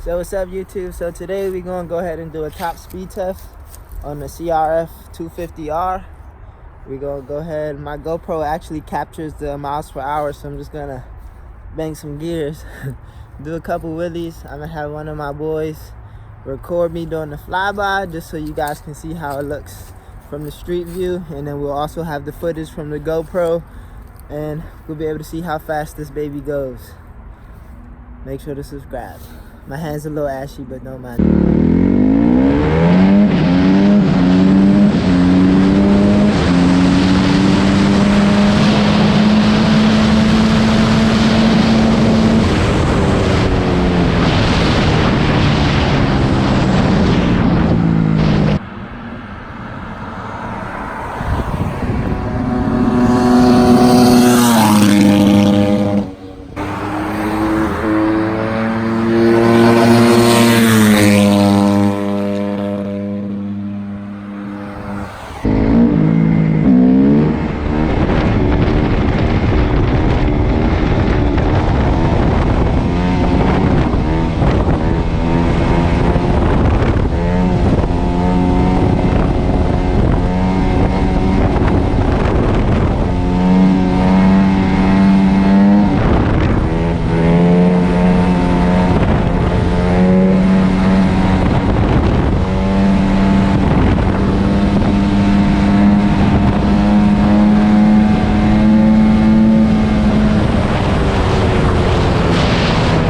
So what's up, YouTube? So today we're gonna go ahead and do a top speed test on the Crf250R. We're gonna go ahead, my GoPro actually captures the miles per hour, so I'm just gonna bang some gears, do a couple wheelies. I'm gonna have one of my boys record me doing the flyby just so you guys can see how it looks from the street view, and then we'll also have the footage from the GoPro and we'll be able to see how fast this baby goes. Make sure to subscribe. My hand's a little ashy, but don't mind.